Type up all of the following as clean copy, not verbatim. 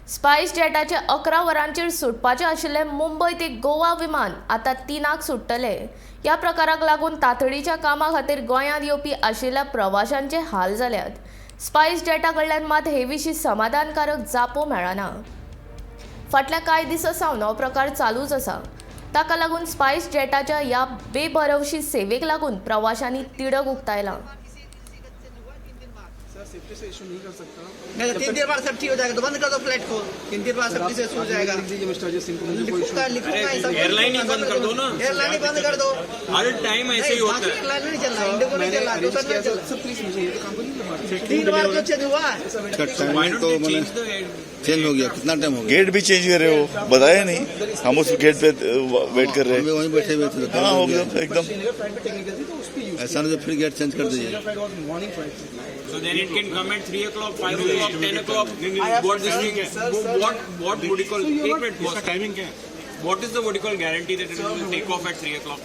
Spice जेटाचे 11 वरांचेर सुटपाचे आशिल्ले मुंबई ते गोवा विमान आता 3 सुट्टले। या प्रकाराक लागून तातडीच्या कामा खातीर गोंयांत येवपी आशिल्ल्या प्रवाशांचे हाल जाल्यात। स्पाइस जेटा कडल्यान मात हे विशीं समाधानकारक जापो मेळना। फाटल्या कांय दिसां सावन हो प्रकार चालूच आसा। ताका लागून स्पाइस जेटाच्या ह्या बेभरवशी सेवेक लागून प्रवाशांनी तिडक उक्तायला। सेफ्टी से इशू नहीं कर सकता। नहीं, 3 देर बाद सब ठीक हो जाएगा तो बंद कर दो फ्लाइट को। 3 देर बाद सब इशू हो जाएगा। मिस्टर अजय सिंह को मुझे कोई इशू एयरलाइन ही बंद कर दो ना। एयरलाइन ही बंद कर दो। हर टाइम ऐसे ही होता है। एयरलाइन नहीं चल रहा, इंडिगो नहीं चल रहा, दूसरा नहीं चल रहा। सब प्लीज मुझे ये तो काम करने 3 बार तो चेंज हुआ। टाइम तो मैंने चेंज हो गया। कितना टाइम हो गया? गेट भी चेंज कर रहे हो, बताया नहीं। हम उस गेट पे वेट कर रहे हैं। वहीं बैठे हुए थे। हाँ, हो गया एकदम। ऐसा नहीं तो फिर गेट चेंज कर दीजिए। So then it can come at 3 o'clock, 5 o'clock, 10 o'clock. What this thing? What would you call? What's timing? What is the what you call guarantee that it will take off at 3 o'clock?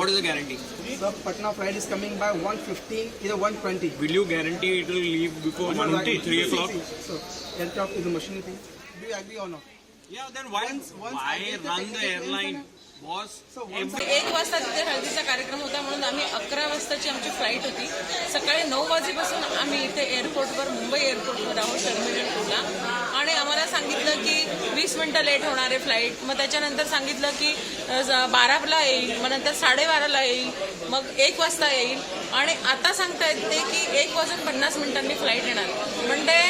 What is the guarantee? Sir, Patna flight is coming by 1:15, either 1:20. Will you guarantee it will leave before 3 o'clock? So aircraft is a machine thing. Do you agree or not? Yeah. Then why run the airline? Boss. 1 वाजता तिथे हळदीचा कार्यक्रम होता म्हणून आम्ही 11 वाजताची आमची flight होती। सकाळी 9 वाजेपासून आम्ही इथे एअरपोर्टवर मुंबई एअरपोर्टवर आहोत टर्मिनल 2ला आणि आम्हाला सांगितलं की 20 मिनिटं लेट होणार आहे फ्लाईट। मग त्याच्यानंतर सांगितलं की 12ला येईल, मग नंतर 12:30ला येईल, मग 1 वाजता येईल आणि आता सांगतायत ते की 1:50 फ्लाईट येणार। म्हणजे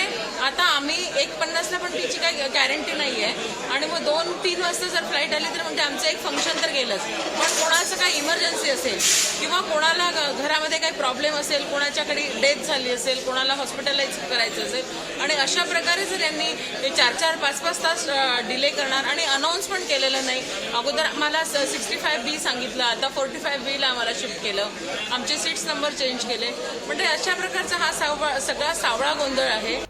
आता आम्ही 1:50ला पण तिची काही गॅरंटी नाही आहे आणि मग 2-3 वाजता जर फ्लाईट आली तर म्हणजे आमचं एक फंक्शन तर गेलंच। पण कोणाचं काही इमर्जन्सी असेल किंवा कोणाला घरामध्ये काही प्रॉब्लेम असेल, कोणाच्याकडे डेथ झाली असेल, कोणाला हॉस्पिटलाइज करायचं असेल आणि अशा प्रकारे जर यांनी 4-4, 5-5 तास डिले करणार आणि अनाऊन्स पण केलेलं नाही। अगोदर आम्हाला 65B सांगितलं, आता 45Bला आम्हाला शिफ्ट केलं, आमचे सीट्स नंबर चेंज केले। म्हणजे अशा प्रकारचा हा सगळा सावळा गोंधळ आहे।